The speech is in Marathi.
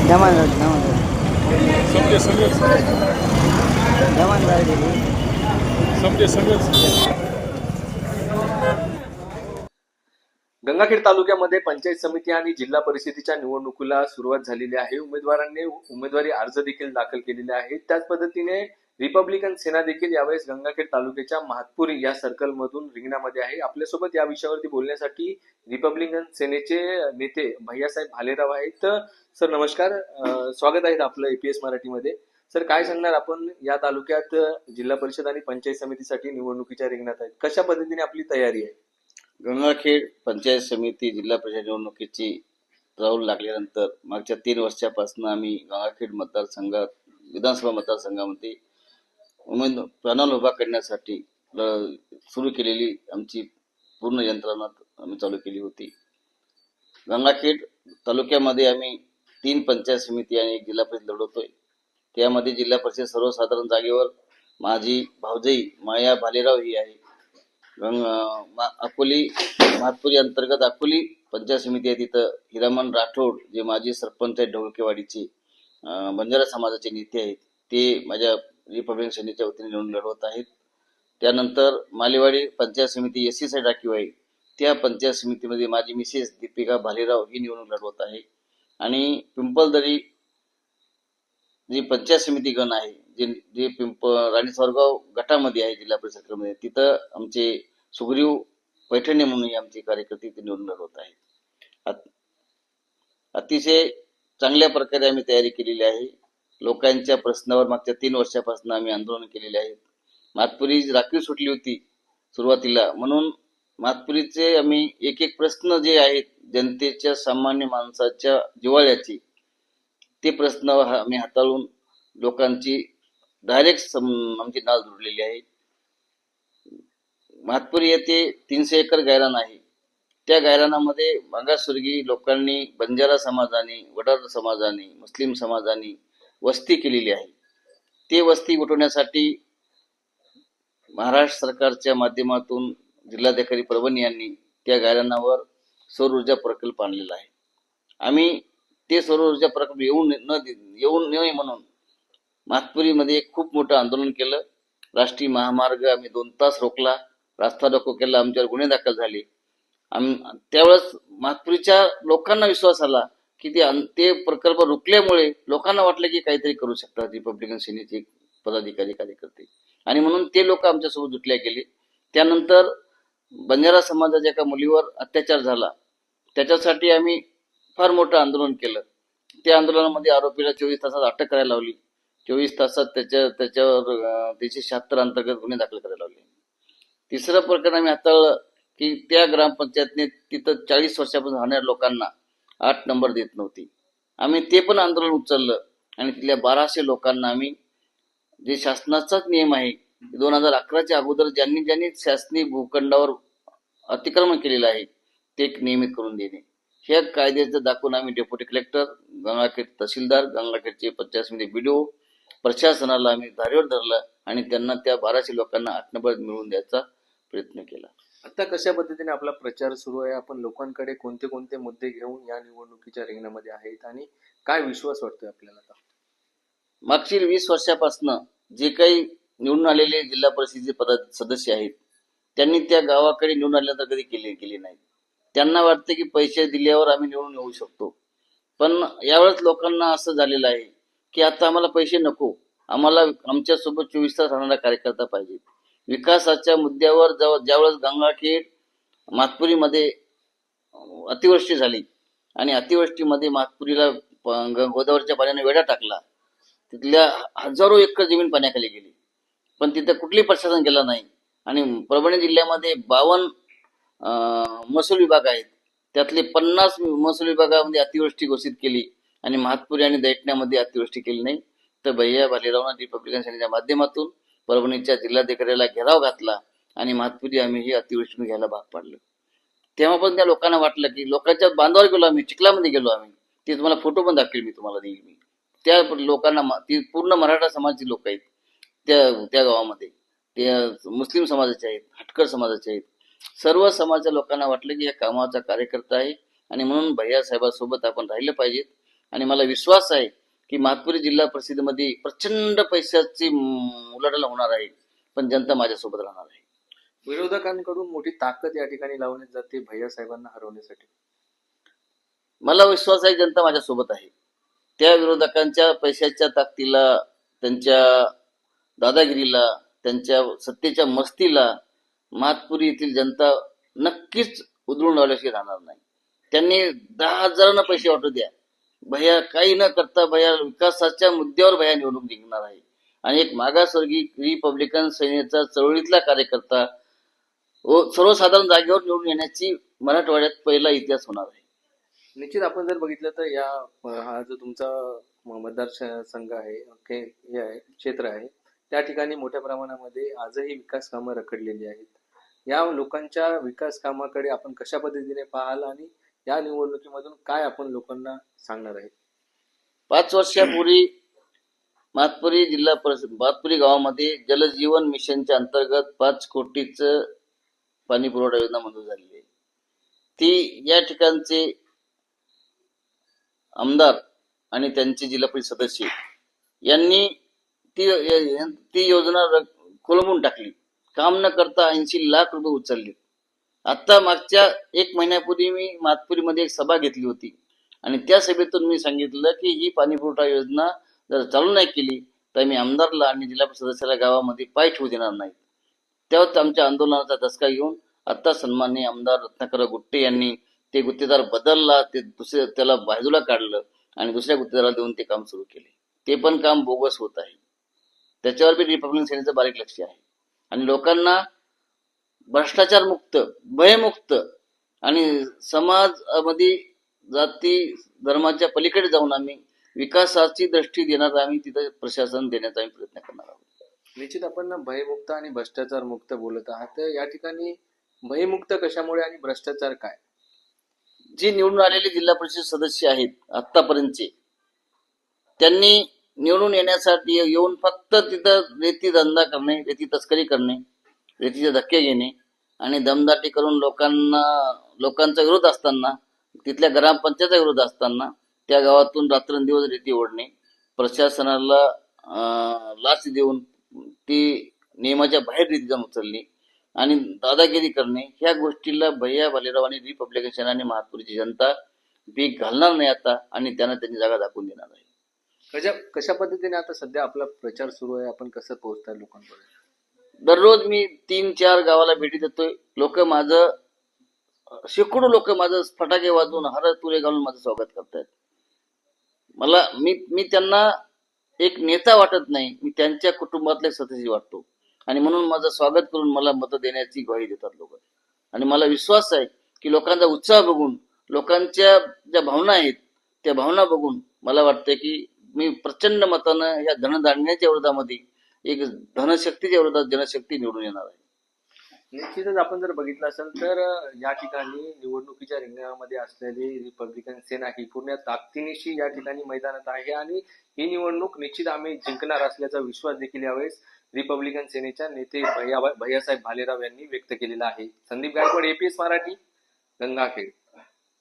समजे सगळंच समजे सगळंच. गंगाखेड तालुक्यामध्ये पंचायत समिती आणि जिल्हा परिषदेच्या निवडणुकीला सुरुवात झालेली आहे. उमेदवारांनी उमेदवारी अर्ज देखील दाखल केलेले आहेत. त्याच पद्धतीने रिपब्लिकन सेना देखील यावेळेस गंगाखेड तालुक्याच्या महातपुरी या सर्कल मधून रिंगणामध्ये आहे. आपल्यासोबत या विषयावरती बोलण्यासाठी रिपब्लिकन सेनेचे नेते भैयासाहेब भालेराव आहेत. सर नमस्कार, स्वागत आहे आपलं एपीएस मराठीमध्ये. सर काय सांगणार आपण, या तालुक्यात जिल्हा परिषद आणि पंचायत समितीसाठी निवडणुकीच्या रिंगणात आहेत, कशा पद्धतीने आपली तयारी आहे? गंगाखेड पंचायत समिती जिल्हा परिषद निवडणुकीची राहूल लागल्यानंतर मागच्या 3 वर्षापासून आम्ही गंगाखेड मतदारसंघात विधानसभा मतदारसंघामध्ये पॅनल उभा करण्यासाठी सुरू केलेली आमची पूर्ण यंत्रणा आम्ही चालू केली होती. गंगाखेड तालुक्यामध्ये आम्ही 3 पंचायत समिती आणि 1 जिल्हा परिषद लढवतोय. त्यामध्ये जिल्हा परिषद सर्वसाधारण जागेवर माझी भाऊजाई माया भालेराव ही आहे. अकोली महातपुरी अंतर्गत अकोली पंचायत समिती आहे, तिथं हिरामन राठोड जे माजी सरपंच आहेत ढोळकेवाडीचे, बंजारा समाजाचे नेते आहेत, ते माझ्या रिपब्लिकन सेनेच्या वतीने निवडून लढवत आहेत. त्यानंतर मालेवाडी पंचायत समिती एससी साईड राखीव आहे, त्या पंचायत समितीमध्ये माझी मिसेस दीपिका भालेराव ही निवडणूक लढवत आहे. आणि पिंपलदरी जी पंचायत समिती गण आहे, जे राणी सावरगाव गटामध्ये आहे जिल्हा परिषद मध्ये, तिथं आमचे सुग्रीव पैठणे म्हणून आमचे कार्यकर्ते ते निवडून लढवत आहेत. अतिशय चांगल्या प्रकारे आम्ही तयारी केलेली आहे. लोकांच्या प्रश्नावर मागच्या 3 वर्षापासून आम्ही आंदोलन केलेले आहेत. महातपुरी राखीव सुटली होती सुरुवातीला, म्हणून महातपुरीचे आम्ही एक एक प्रश्न जे आहेत जनतेच्या सामान्य माणसाच्या जिव्हाळ्याचे, ते प्रश्न आम्ही हाताळून लोकांची डायरेक्ट आमची नाळ जोडलेली आहे. महातपुरी येथे 300 एकर गायरान आहे. त्या गायरानामध्ये मागासवर्गीय लोकांनी, बंजारा समाजाने, वडार समाजाने, मुस्लिम समाजाने वस्ती केलेली आहे. ते वस्ती उठवण्यासाठी महाराष्ट्र सरकारच्या माध्यमातून जिल्हाधिकारी परभणी यांनी त्या गायरानावर सौर ऊर्जा प्रकल्प आणलेला आहे. आम्ही ते सौर ऊर्जा प्रकल्प येऊ नये म्हणून महातपुरीमध्ये खूप मोठं आंदोलन केलं. राष्ट्रीय महामार्ग आम्ही 2 तास रोखला, रास्ता रोको केला, आमच्यावर गुन्हे दाखल झाले. त्यावेळेस महातपुरीच्या लोकांना विश्वास आला की ते प्रकल्प रोखल्यामुळे लोकांना वाटलं की काहीतरी करू शकतात रिपब्लिकन सेनेचे पदाधिकारी कार्यकर्ते, आणि म्हणून ते लोक आमच्यासोबत जुटल्या गेले. त्यानंतर बंजारा समाजाच्या एका मुलीवर अत्याचार झाला, त्याच्यासाठी आम्ही फार मोठं आंदोलन केलं. त्या आंदोलनामध्ये आरोपीला 24 तासात अटक करायला लावली. 24 तासात त्याच्यावर 376 अंतर्गत गुन्हे दाखल करायला लावले. तिसरं प्रकरण आम्ही हाताळलं की त्या ग्रामपंचायतने तिथं 40 वर्षापासून राहणाऱ्या लोकांना 8 नंबर देत नव्हती. आम्ही ते पण आंदोलन उचललं आणि तिथल्या 1200 लोकांना आम्ही, जे शासनाचाच नियम आहे, 2011च्या अगोदर ज्यांनी शासनीय भूखंडावर अतिक्रमण केलेलं आहे ते नियमित करून देणे, ह्या कायद्याचं दाखवून आम्ही डेप्युटी कलेक्टर, गंगाखेड तहसीलदार, गंगाखेडचे पंचायत समिती बीडीओ, प्रशासनाला आम्ही धारेवर धरलं आणि त्यांना त्या 1200 लोकांना 8 नंबर मिळवून द्यायचा प्रयत्न केला. आता कशा पद्धतीने आपला प्रचार सुरू आहे? आपण लोकांकडे कोणते कोणते मुद्दे घेऊन या निवडणुकीच्या रिंगणामध्ये आहेत आणि काय विश्वास वाटतोय आपल्याला? आता मागील 20 वर्षापासून जे काही निवडून आलेले जिल्हा परिषदेचे सदस्य आहेत, त्यांनी त्या गावाकडे निवडून आल्यानंतर कधी केले नाही. त्यांना वाटतं की पैसे दिल्यावर आम्ही निवडून येऊ शकतो, पण यावेळेस लोकांना असं झालेलं आहे की आता आम्हाला पैसे नको, आम्हाला आमच्यासोबत 24 तास राहणारा कार्यकर्ता पाहिजे. विकासाच्या मुद्द्यावर ज्यावेळेस गंगाखेड महातपुरीमध्ये अतिवृष्टी झाली आणि अतिवृष्टीमध्ये महातपुरीला गोदावरीच्या पाण्याने वेढा टाकला, तिथल्या हजारो एकर जमीन पाण्याखाली गेली, पण तिथे कुठली प्रशासन गेला नाही. आणि परभणी जिल्ह्यामध्ये 52 महसूल विभाग आहेत, त्यातले 50 महसूल विभागामध्ये अतिवृष्टी घोषित केली आणि महातपुरी आणि दैठण्यामध्ये अतिवृष्टी केली नाही. तर भैया भालेरावना रिपब्लिकन सेनेच्या माध्यमातून परभणीच्या जिल्हाधिकाऱ्याला घेराव घातला आणि महातपुरी आम्ही ही अतिवृष्टी घ्यायला भाग पाडलं. तेव्हा पण त्या लोकांना वाटलं की, लोकांच्या बांधावर गेलो आम्ही, चिखलामध्ये गेलो आम्ही, ते तुम्हाला फोटो पण दाखवेल, मी तुम्हाला देईल. मी त्या लोकांना, ती पूर्ण मराठा समाजाची लोक आहेत त्या गावामध्ये, ते मुस्लिम समाजाचे आहेत, हटकर समाजाचे आहेत, सर्व समाजाच्या लोकांना वाटलं की या कामाचा कार्यकर्ता आहे आणि म्हणून भैया साहेबांसोबत आपण राहिलं पाहिजे. आणि मला विश्वास आहे की महात्पुरी जिल्हा परिषदेमध्ये प्रचंड पैशाची उलाढाल होणार आहे, पण जनता माझ्यासोबत राहणार आहे. विरोधकांकडून मोठी ताकद या ठिकाणी लावण्यात जाते भैयासाहेबांना हरवण्यासाठी. मला विश्वास आहे जनता माझ्यासोबत आहे. त्या विरोधकांच्या पैशाच्या ताकदीला, त्यांच्या दादागिरीला, त्यांच्या सत्तेच्या मस्तीला महात्पुरी येथील जनता नक्कीच उधळून लावल्याशिवाय राहणार नाही. त्यांनी 10,000 पैसे वाटू द्या, भैया काही न करता भैया विकासाच्या मुद्द्यावर भैया निवडणूक जिंकणार आहे. आणि एक मागासवर्गीय रिपब्लिकन सेनेचा चळवळीतला कार्यकर्ता सर्वसाधारण जागेवर निवडून येण्याची मराठवाड्यात पहिला इतिहास होणार आहे. निश्चित आपण जर बघितलं तर हा जो तुमचा मतदारसंघ आहे, हे आहे क्षेत्र आहे, त्या ठिकाणी मोठ्या प्रमाणामध्ये आजही विकास कामं रखडलेली आहेत. या लोकांच्या विकास कामाकडे आपण कशा पद्धतीने पाहाल आणि या निवडणुकीमधून काय आपण लोकांना सांगणार आहे? 5 वर्षापूर्वी महात्पुरी गावामध्ये जलजीवन मिशनच्या अंतर्गत 5 कोटीचं पाणी पुरवठा योजना मंजूर झालेली आहे. ती या ठिकाणचे आमदार आणि त्यांचे जिल्हा परिषद सदस्य यांनी ती योजना खोलंबून टाकली. काम न करता 80 लाख रुपये उचलले. आता मागच्या 1 महिन्यापूर्वी मी महात्पुरीमध्ये एक सभा घेतली होती आणि त्या सभेतून मी सांगितलं की ही पाणी पुरवठा योजना जर चालू नाही केली तर मी आमदारला आणि जिल्हा परिषद सदस्याला गावामध्ये पाय ठेवू देणार नाही. तेव्हाच आमच्या आंदोलनाचा धसका घेऊन आता सन्माननीय आमदार रत्नाकर गुट्टे यांनी ते गुत्तेदार बदलला, त्याला बाजूला काढलं आणि दुसऱ्या गुत्तेदाराला देऊन ते काम सुरू केले. ते पण काम बोगस होत आहे. त्याच्यावर बी रिपब्लिकन सेनेचं बारीक लक्ष आहे आणि लोकांना भ्रष्टाचार मुक्त, भयमुक्त आणि समाजामध्ये जाती धर्माच्या पलीकडे जाऊन आम्ही विकासाची दृष्टी देणार, आम्ही तिथे प्रशासन देण्याचा आम्ही प्रयत्न करणार आहोत. निश्चित आपण भयमुक्त आणि भ्रष्टाचार मुक्त बोलत आहात, तर या ठिकाणी भयमुक्त कशामुळे आणि भ्रष्टाचार काय? जे निवडून आलेले जिल्हा परिषद सदस्य आहेत आतापर्यंतचे, त्यांनी निवडून येण्यासाठी येऊन फक्त तिथं रेती धंदा करणे, रेती तस्करी करणे, रेतीचे धक्के घेणे आणि दमदाटी करून लोकांचा विरोध असताना, तिथल्या ग्रामपंचायतचा विरोध असताना त्या गावातून रात्रंदिवस रेती ओढणे, प्रशासनाला लाच देऊन ती नियमाच्या बाहेर रेती जाऊन उचलली आणि दादागिरी करणे, ह्या गोष्टीला भैया भालेराव आणि रिपब्लिकन सेना आणि महात्पुरीची जनता पीक घालणार नाही आता आणि त्यांना त्यांची जागा दाखवून देणार आहे. कशा पद्धतीने आता सध्या आपला प्रचार सुरू आहे, आपण कसं पोहोचताय लोकांपर्यंत? दररोज मी 3-4 गावाला भेटी देतोय. शेकडो लोक माझं फटाके वाजवून, हार तुरे घालून माझं स्वागत करतायत. मी त्यांना एक नेता वाटत नाही, मी त्यांच्या कुटुंबातले सदस्य वाटतो आणि म्हणून माझं स्वागत करून मला मत देण्याची ग्वाही देतात लोक. आणि मला विश्वास आहे की लोकांचा उत्साह बघून, लोकांच्या ज्या भावना आहेत त्या भावना बघून मला वाटतं की मी प्रचंड मतानं या धनधान्याच्या विरोधामध्ये एक धनशक्तीच्या विरोधात जनशक्ती निवडून येणार आहे. निश्चितच आपण जर बघितलं असेल तर या ठिकाणी निवडणुकीच्या रिंगणामध्ये असलेली रिपब्लिकन सेना ही पूर्ण ताकदीनिशी या ठिकाणी मैदानात आहे आणि ही निवडणूक निश्चित आम्ही जिंकणार असल्याचा विश्वास देखील यावेळेस रिपब्लिकन सेनेच्या नेते भैयासाहेब भालेराव यांनी व्यक्त केलेला आहे. संदीप गायकवाड, APS मराठी, गंगाखेड.